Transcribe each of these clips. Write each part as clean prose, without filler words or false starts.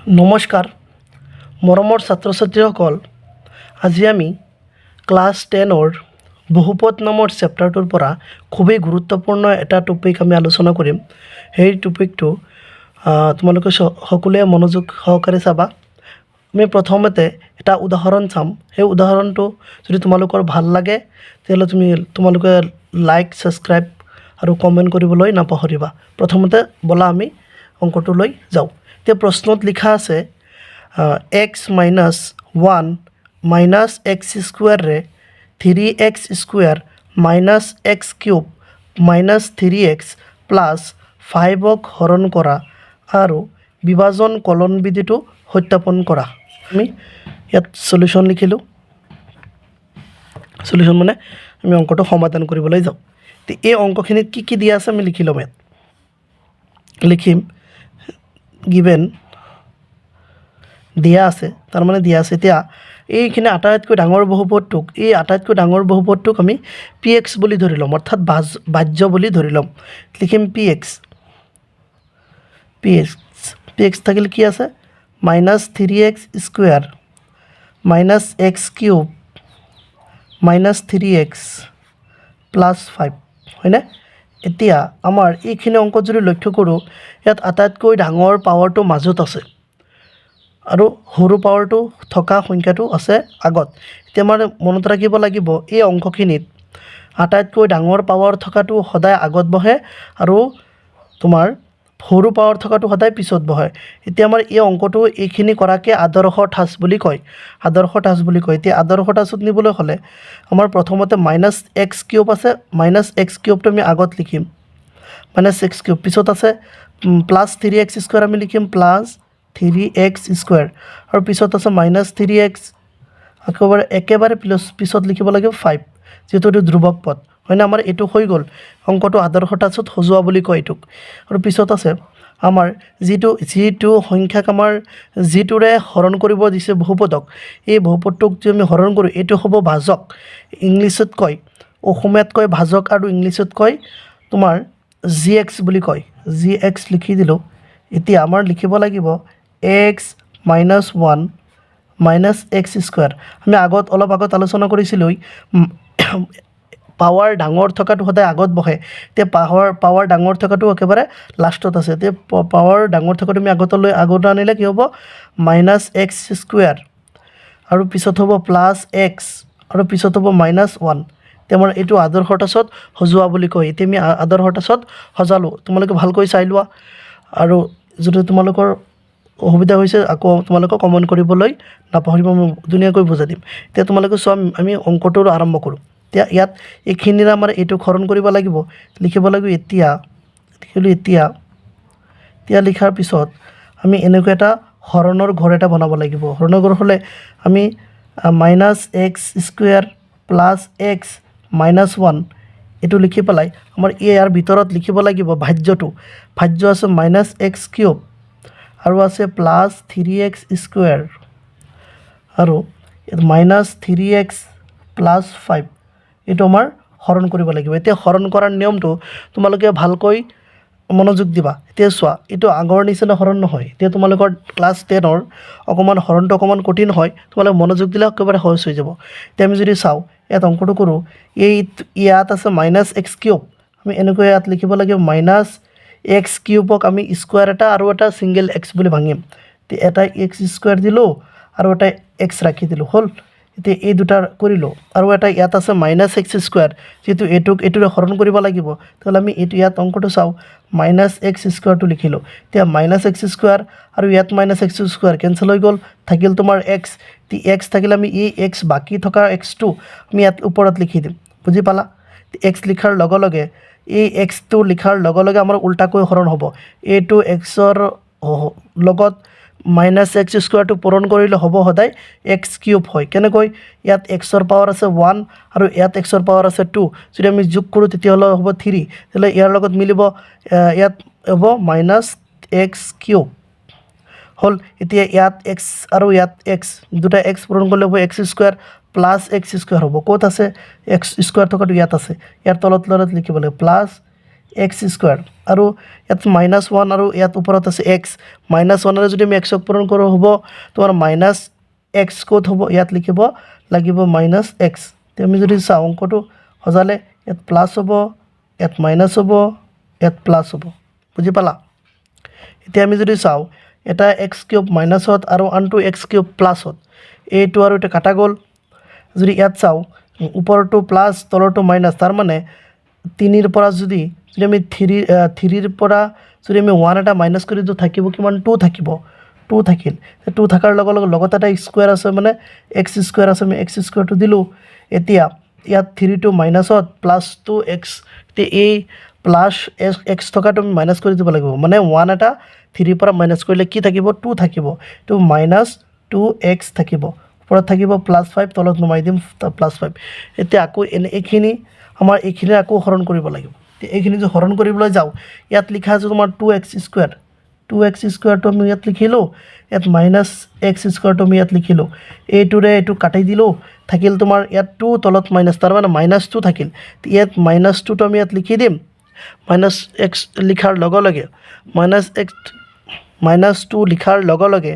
নমস্কাৰ মৰমৰ ছাত্ৰ ছাত্ৰীসকল, আজি আমি ক্লাছ 10ৰ বহুপদ নামৰ চেপ্টাৰটোৰ পৰা খুবেই গুৰুত্বপূৰ্ণ এটা টপিক আমি আলোচনা কৰিম। সেই টপিকটো তোমালোকে সকলোৱে মনোযোগ সহকাৰে চাবা। আমি প্ৰথমতে এটা উদাহৰণ চাম। সেই উদাহৰণটো যদি তোমালোকৰ ভাল লাগে তেতিয়াহ'লে তোমালোকে লাইক, ছাবস্ক্ৰাইব আৰু কমেণ্ট কৰিবলৈ নাপাহৰিবা। প্ৰথমতে বলা আমি অংকটোলৈ যাওঁ। এতিয়া প্ৰশ্নত লিখা আছে x - 1 মাইনাছ এক্স স্কুৱেৰে 3x square minus x cube minus 3x plus 5ক হৰণ কৰা আৰু বিভাজন কলন বিধিটো সত্যাপন কৰা। আমি ইয়াত সলিউশ্যন লিখিলোঁ। সলিউশ্যন মানে আমি অংকটো সমাধান কৰিবলৈ যাওঁ। তো এই অংকখিনিত কি কি দিয়া আছে আমি লিখি ল'ম। ইয়াত লিখিম গিভেন দিয়া আছে, তাৰমানে দিয়া আছে। এতিয়া এইখিনি আটাইতকৈ ডাঙৰ বহুপদটোক আমি px বুলি ধৰি ল'ম, অৰ্থাৎ বাহ্য বুলি ধৰি ল'ম। লিখিম px থাকিলে কি আছে minus 3x square minus x cube minus 3x plus 5, হয়নে? এতিয়া আমাৰ এইখিনি অংকত যদি লক্ষ্য কৰোঁ, ইয়াত আটাইতকৈ ডাঙৰ পাৱাৰটো মাজত আছে আৰু সৰু পাৱাৰটো থকা সংখ্যাটো আছে আগত। এতিয়া আমাৰ মনত ৰাখিব লাগিব এই অংকখিনিত আটাইতকৈ ডাঙৰ পাৱাৰ থকাটো সদায় আগত বহে আৰু তোমাৰ সৰু পাৱাৰ থকাটো সদায় পিছত বহে। এতিয়া আমাৰ এই অংকটো এইখিনি কৰাকে আদৰ্শ ঠাঁচ বুলি কয়। এতিয়া আদৰ্শ ঠাঁচত নিবলৈ হ'লে আমাৰ প্ৰথমতে মাইনাছ এক্স কিউব আছে, মাইনাছ এক্স কিউবটো আমি আগত লিখিম, মাইনাছ এক্স কিউব। পিছত আছে প্লাছ 3x স্কুৱেৰ, আমি লিখিম প্লাছ 3x স্কুৱেৰ আৰু পিছত আছে মাইনাছ 3x, একেবাৰে পিছত লিখিব লাগিব 5, যিহেতু এইটো ধ্ৰুৱক পদ, হয়নে? আমাৰ এইটো হৈ গ'ল অংকটো আদৰ্শ ঠাঁচত সজোৱা বুলি কয় এইটোক। আৰু পিছত আছে আমাৰ যিটো সংখ্যাক আমাৰ যিটোৰে হৰণ কৰিব দিছে বহুপদক, এই বহুপদটোক যদি আমি হৰণ কৰোঁ এইটো হ'ব ভাজক। ইংলিছত কয়, অসমীয়াত কয় ভাজক আৰু ইংলিছত কয় তোমাৰ gx বুলি কয়। gx লিখি দিলোঁ। এতিয়া আমাৰ লিখিব লাগিব x - 1 মাইনাছ এক্স স্কুৱেৰ। আমি অলপ আগত আলোচনা কৰিছিলোঁ পাৱাৰ ডাঙৰ থকাটো সদায় আগত বহে। এতিয়া পাৱাৰ ডাঙৰ থকাটো একেবাৰে লাষ্টত আছে। এতিয়া পাৱাৰ ডাঙৰ থকাটো আমি আগত আনিলে কি হ'ব মাইনাছ এক্স স্কুৱেৰ আৰু পিছত হ'ব প্লাছ এক্স আৰু পিছত হ'ব -1। এতিয়া আমাৰ এইটো আদৰ্শ ঠাঁচত সজোৱা বুলি কয়। এতিয়া আমি আদৰ্শ ঠাঁচত সজালোঁ। তোমালোকে ভালকৈ চাই লোৱা আৰু যদি তোমালোকৰ অসুবিধা হৈছে আকৌ তোমালোকক কমেণ্ট কৰিবলৈ নাপাহৰিব, মই ধুনীয়াকৈ বুজাই দিম। এতিয়া তোমালোকে চোৱা, আমি অংকটো আৰম্ভ কৰোঁ। এতিয়া ইয়াত এইখিনিৰে আমাৰ এইটো হৰণ কৰিব লাগিব, লিখিব লাগিব এতিয়া লিখাৰ পিছত আমি এনেকুৱা এটা হৰণৰ ঘৰ এটা বনাব লাগিব। হৰণৰ ঘৰ হ'লে আমি minus x square plus x minus 1 এইটো লিখি পেলাই আমাৰ ইয়াৰ ভিতৰত লিখিব লাগিব ভাজ্য আছে মাইনাছ এক্স কিউব আৰু আছে প্লাছ 3x স্কুৱেৰ আৰু মাইনাছ 3x প্লাছ 5, এইটো আমাৰ হৰণ কৰিব লাগিব। এতিয়া হৰণ কৰাৰ নিয়মটো তোমালোকে ভালকৈ মনোযোগ দিবা। এতিয়া চোৱা, এইটো আগৰ নিচিনা হৰণ নহয়। এতিয়া তোমালোকৰ ক্লাছ 10ৰ হৰণটো অকণমান কঠিন হয়, তোমালোকে মনোযোগ দিলে একেবাৰে সহজ হৈ যাব। এতিয়া আমি যদি চাওঁ, ইয়াত অংকটো কৰোঁ, ইয়াত আছে মাইনাছ এক্স কিউব, আমি এনেকৈ ইয়াত লিখিব লাগিব মাইনাছ এক্স কিউবক আমি স্কুৱেৰ এটা আৰু এটা ছিংগল এক্স বুলি ভাঙিম। এটা এক্স স্কুৱেৰ দিলোঁ আৰু এটা এক্স ৰাখি দিলোঁ, হ'ল। এতিয়া এই দুটা কৰিলোঁ আৰু এটা ইয়াত আছে মাইনাছ এক্স স্কুৱেৰ, যিহেতু এইটোৰে হৰণ কৰিব লাগিব, তেতিয়াহ'লে আমি ইয়াত অংকটো চাওঁ, মাইনাছ এক্স স্কুৱেৰটো লিখিলোঁ। এতিয়া মাইনাছ এক্স স্কুৱেৰ আৰু ইয়াত মাইনাছ এক্স স্কুৱেৰ কেঞ্চেল হৈ গ'ল, থাকিল তোমাৰ এক্স। এক্স থাকিলে আমি এই এক্স বাকী থকা এক্সটো আমি ইয়াত ওপৰত লিখি দিম, বুজি পালা? এক্স লিখাৰ লগে লগে এই এক্সটো লিখাৰ লগে লগে আমাৰ উল্টাকৈ হৰণ হ'ব। এইটো এক্সৰ লগত মাইনাছ এক্স স্কুৱেৰটো পূৰণ কৰিলে হ'ব সদায় এক্স কিউব হয়। কেনেকৈ? ইয়াত এক্সৰ পাৱাৰ আছে 1 আৰু ইয়াত এক্সৰ পাৱাৰ আছে 2, যদি আমি যোগ কৰোঁ তেতিয়াহ'লে হ'ব 3, তেতিয়াহ'লে ইয়াৰ লগত মিলিব, ইয়াত হ'ব মাইনাছ এক্স কিউব, হ'ল। এতিয়া ইয়াত এক্স আৰু ইয়াত এক্স, দুটা এক্স পূৰণ কৰিলে হ'ব x square plus x square হ'ব। ক'ত আছে এক্স স্কুৱেৰ থকাটো? ইয়াত আছে। ইয়াৰ তলত লিখিব লাগিব প্লাছ এক্স স্কুৱাৰ আৰু ইয়াত -1 আৰু ইয়াত ওপৰত আছে এক্স -1ৰে যদি আমি এক্সক পূৰণ কৰোঁ হ'ব তোমাৰ মাইনাছ এক্স ক'ত হ'ব ইয়াত লিখিব লাগিব -x আমি যদি চাওঁ অংকটো সজালে ইয়াত প্লাছ হ'ব ইয়াত মাইনাছ হ'ব ইয়াত প্লাছ হ'ব বুজি পালা এতিয়া আমি যদি চাওঁ এটা এক্স কিউব মাইনাছত আৰু আনটো এক্স কিউব প্লাছত এইটো আৰু এটা কাটা গ'ল যদি ইয়াত চাওঁ ওপৰটো প্লাছ তলৰটো মাইনাছ তাৰ মানে 3ৰ পৰা যদি আমি 3ৰ পৰা যদি আমি 1 এটা মাইনাছ কৰি দিওঁ থাকিব কিমান 2 থাকিব 2 থাকিল 2 থকাৰ লগে লগে লগত এটা স্কুৱাৰ আছে মানে এক্স স্কুৱাৰ আছে আমি এক্স স্কুৱাৰটো দিলোঁ এতিয়া ইয়াত 3টো মাইনাছত প্লাছ 2x এতিয়া এই প্লাছ এক্স থকাটো আমি মাইনাছ কৰি দিব লাগিব মানে 1 এটা 3ৰ পৰা মাইনাছ কৰিলে কি থাকিব 2 থাকিব তো -2x থাকিব ওপৰত থাকিব +5 তলত নমাই দিম +5 এতিয়া আকৌ এইখিনি আমাৰ এইখিনি আকৌ হৰণ কৰিব লাগিব এইখিনি যে হৰণ কৰিবলৈ যাওঁ ইয়াত লিখা আছে তোমাৰ 2x স্কুৱাৰটো আমি ইয়াত লিখিলোঁ ইয়াত -x স্কুৱাৰটো আমি ইয়াত লিখিলোঁ এইটোৰে এইটো কাটি দিলোঁ থাকিল তোমাৰ ইয়াত 2 তলত মাইনাছ তাৰ মানে -2 থাকিল ইয়াত -2টো আমি ইয়াত লিখি দিম -x লিখাৰ লগে লগে -2 লিখাৰ লগে লগে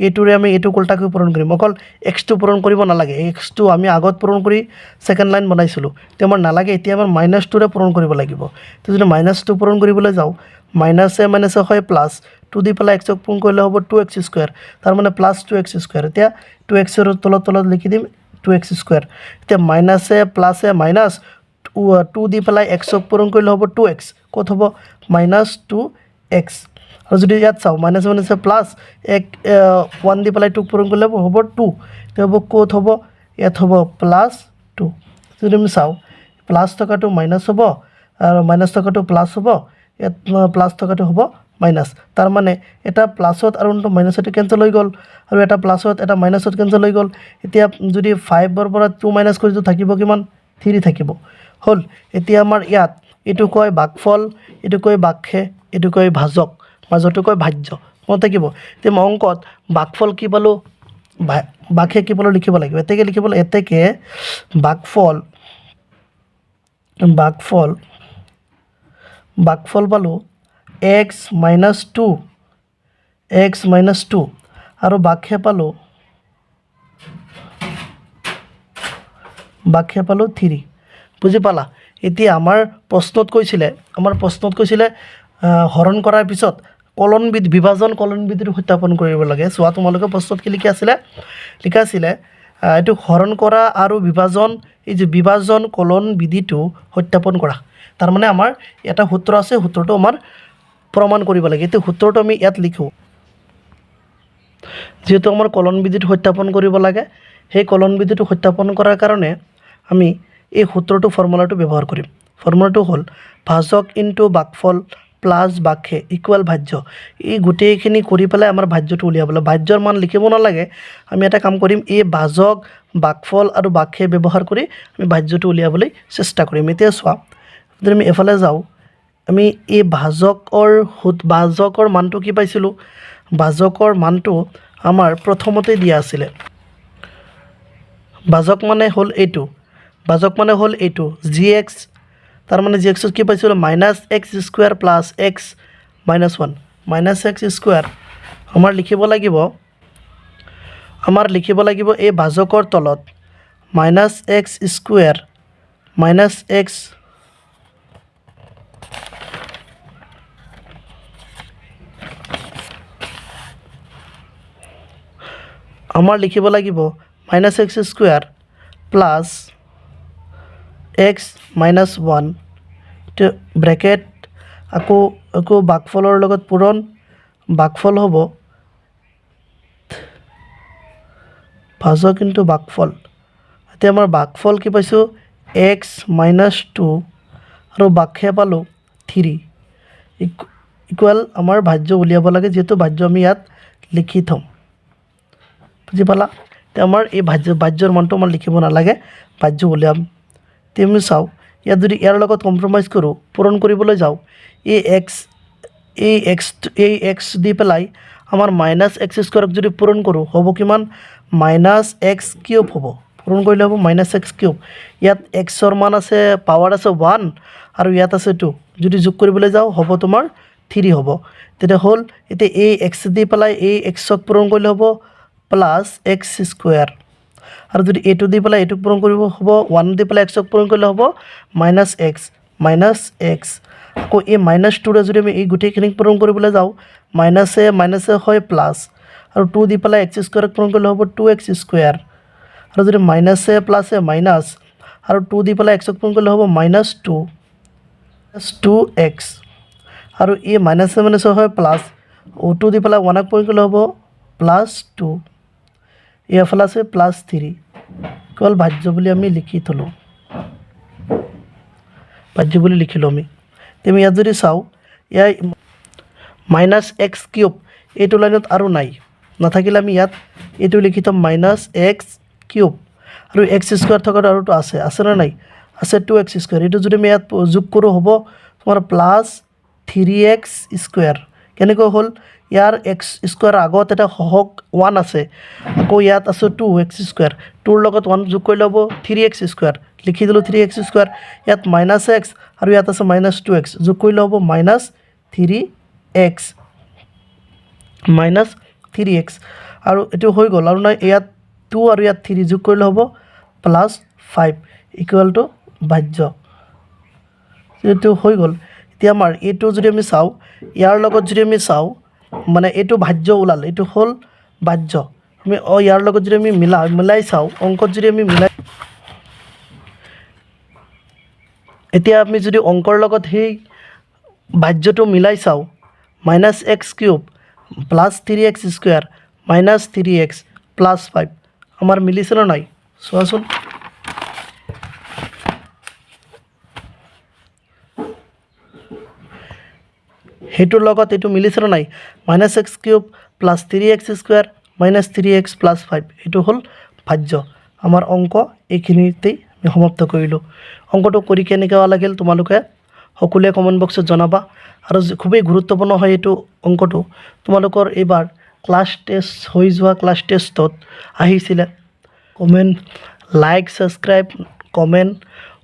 এইটোৰে আমি এইটো উল্টাকৈ পূৰণ কৰিম অকল এক্সটো পূৰণ কৰিব নালাগে এক্সটো আমি আগত পূৰণ কৰি ছেকেণ্ড লাইন বনাইছিলোঁ তো আমাৰ নালাগে এতিয়া আমাৰ -2ৰে পূৰণ কৰিব লাগিব তো যদি -2 পূৰণ কৰিবলৈ যাওঁ মাইনাছে হয় প্লাছ 2 দি পেলাই এক্সক পূৰণ কৰিলে হ'ব 2x স্কুৱাৰ তাৰ মানে +2x স্কুৱাৰ এতিয়া 2xৰ তলত লিখি দিম 2x স্কুৱাৰ এতিয়া মাইনাছে প্লাছে মাইনাছ 2 দি পেলাই এক্সক পূৰণ কৰিলে হ'ব 2x ক'ত হ'ব -2x আৰু যদি ইয়াত চাওঁ মাইনাছে প্লাছ 1 দি পেলাই 2 পূৰণ কৰিলে হ'ব 2 এতিয়া হ'ব ক'ত হ'ব ইয়াত হ'ব +2 যদি আমি চাওঁ প্লাছ থকাটো মাইনাছ হ'ব আৰু মাইনাছ থকাটো প্লাছ হ'ব ইয়াত প্লাছ থকাটো হ'ব মাইনাছ তাৰ মানে এটা প্লাছত আৰু মাইনাছটো কেঞ্চেল হৈ গ'ল আৰু এটা প্লাছত এটা মাইনাছত কেঞ্চেল হৈ গ'ল এতিয়া যদি 5ৰ পৰা 2 মাইনাছ কৰি থাকিব কিমান 3 থাকিব হ'ল এতিয়া আমাৰ ইয়াত এইটো কয় ভাগফল এইটো কয় ভাগশে এইটো কয় ভাজক মাজৰটো কয় ভাজ্য মনত থাকিব এতিয়া মই অংকত ভাগফল কি পালোঁ ভাগশে কি পালোঁ লিখিব লাগিব এতেকে লিখিব এতেকে ভাগফল পালোঁ x - 2 আৰু ভাগশে পালোঁ 3 বুজি পালা এতিয়া আমাৰ প্ৰশ্নত কৈছিলে হৰণ কৰাৰ পিছত বিভাজন কলন বিধিটো সত্যাপন কৰিব লাগে চোৱা তোমালোকে প্ৰশ্নত কি লিখা আছিলে এইটো হৰণ কৰা আৰু এই যে বিভাজন কলন বিধিটো সত্যাপন কৰা তাৰ মানে আমাৰ এটা সূত্ৰ আছে সূত্ৰটো আমাৰ প্ৰমাণ কৰিব লাগে এই সূত্ৰটো আমি ইয়াত লিখোঁ যেহেতু আমাৰ কলন বিধিটো সত্যাপন কৰিব লাগে সেই কলন বিধিটো সত্যাপন কৰাৰ কাৰণে আমি এই সূত্ৰটো ফৰ্মুলাটো ব্যৱহাৰ কৰিম ফৰ্মুলাটো হ'ল ভাজক ইনটু ভাগফল প্লাছ ভাগশে ইকুৱেল ভাজ্য এই গোটেইখিনি কৰি পেলাই আমাৰ ভাজ্যটো উলিয়াবলৈ ভাজ্যৰ মান লিখিব নালাগে আমি এটা কাম কৰিম এই ভাজক ভাগফল আৰু ভাগশে ব্যৱহাৰ কৰি আমি ভাজ্যটো উলিয়াবলৈ চেষ্টা কৰিম এতিয়া চোৱা যদি আমি এফালে যাওঁ আমি এই ভাজকৰ মানটো কি পাইছিলোঁ ভাজকৰ মানটো আমাৰ প্ৰথমতে দিয়া আছিলে ভাজক মানে হ'ল এইটো gx তাৰ মানে gx কি পাইছিলোঁ -x square plus x -1 -x square আমাৰ লিখিব লাগিব এই ভাজকৰ তলত -x স্কুৱাৰ -x আমাৰ লিখিব লাগিব -x square plus x -1 bracket আকৌ ভাগফলৰ লগত পূৰণ ভাগফল হ'ব ভাজক ইনটু ভাগফল এতিয়া আমাৰ ভাগফল কি পাইছোঁ x - 2 আৰু ভাগশে পালোঁ 3 ইকুৱেল আমাৰ ভাজ্য উলিয়াব লাগে যিহেতু ভাজ্য আমি ইয়াত লিখি থ'ম বুজি পালা এতিয়া আমাৰ এই ভাজ্যৰ মানটো আমাৰ লিখিব নালাগে ভাজ্য উলিয়াম এতিয়া আমি চাওঁ ইয়াত যদি ইয়াৰ লগত কম্প্ৰমাইজ কৰোঁ পূৰণ কৰিবলৈ যাওঁ এই x দি পেলাই আমাৰ -x স্কুৱাৰক যদি পূৰণ কৰোঁ হ'ব কিমান -x কিউব হ'ব পূৰণ কৰিলে হ'ব -x কিউব ইয়াত xৰ মান আছে পাৱাৰ আছে 1 আৰু ইয়াত আছে 2 যদি যোগ কৰিবলৈ যাওঁ হ'ব তোমাৰ 3 হ'ব তেতিয়া হ'ল এতিয়া এই x দি পেলাই এই xক পূৰণ কৰিলে হ'ব প্লাছ x স্কুৱেৰ আৰু যদি এইটো দি পেলাই এইটোক পূৰণ কৰিব হ'ব 1 দি পেলাই xক পূৰণ কৰিলে হ'ব মাইনাছ x আকৌ এই -2ৰে যদি আমি এই গোটেইখিনিক পূৰণ কৰিবলৈ যাওঁ মাইনাছে হয় প্লাছ আৰু 2 দি পেলাই x স্কুৱেৰক পূৰণ কৰিলে হ'ব 2x স্কুৱেৰ আৰু যদি মাইনাছে প্লাছে মাইনাছ আৰু 2 দি পেলাই xক পূৰণ কৰিলে হ'ব -2x আৰু এই মাইনাছে হয় প্লাছ 2 দি পেলাই 1ক পূৰণ কৰিলে হ'ব +2 এইফালে আছে +3 কেৱল ভাজ্য বুলি আমি লিখি থলোঁ ভাজ্য বুলি লিখিলোঁ আমি তুমি ইয়াত যদি চাওঁ ইয়াৰ -x³ এইটো লাইনত আৰু নাই নাথাকিলে আমি ইয়াত এইটো লিখি থ'ম -x³ আৰু x² থকাটো আৰুটো আছে নে নাই আছে 2x² এইটো যদি আমি ইয়াত যোগ কৰোঁ হ'ব তোমাৰ +3x² কেনেকৈ হ'ল ইয়াৰ x² আগত এটা সহগ 1 আছে আকৌ ইয়াত আছে 2x² 2ৰ লগত 1 যোগ কৰিলে হ'ব 3x² লিখি দিলোঁ 3x² ইয়াত -x আৰু ইয়াত আছে -2x যোগ কৰিলে হ'ব -3x আৰু এইটো হৈ গ'ল আৰু নাই ইয়াত 2 আৰু ইয়াত 3 যোগ কৰিলে হ'ব +5 = ভাজ্য এইটো হৈ গ'ল এতিয়া আমাৰ এইটো যদি আমি চাওঁ ইয়াৰ লগত যদি আমি চাওঁ মানে এইটো ভাজ্য ওলাল এইটো হ'ল ভাজ্য আমি ইয়াৰ লগত যদি আমি মিলাই চাওঁ অংকত যদি আমি মিলাই এতিয়া আমি যদি অংকৰ লগত সেই ভাজ্যটো মিলাই চাওঁ -x³ +3x² -3x +5 আমাৰ মিলিছে নে নাই চোৱাচোন সেইটোৰ লগত এইটো মিলিছে নে নাই -x³ +3x² -3x +5 এইটো হ'ল ভাজ্য আমাৰ অংক এইখিনিতেই আমি সমাপ্ত কৰিলোঁ অংকটো কৰি কেনেকুৱা লাগিল তোমালোকে সকলোৱে কমেণ্ট বক্সত জনাবা আৰু খুবেই গুৰুত্বপূৰ্ণ হয় এইটো অংকটো তোমালোকৰ এইবাৰ ক্লাছ টেষ্ট হৈ যোৱা ক্লাছ টেষ্টত আহিছিলে কমেণ্ট লাইক ছাবস্ক্ৰাইব কমেণ্ট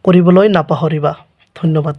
কৰিবলৈ নাপাহৰিবা ধন্যবাদ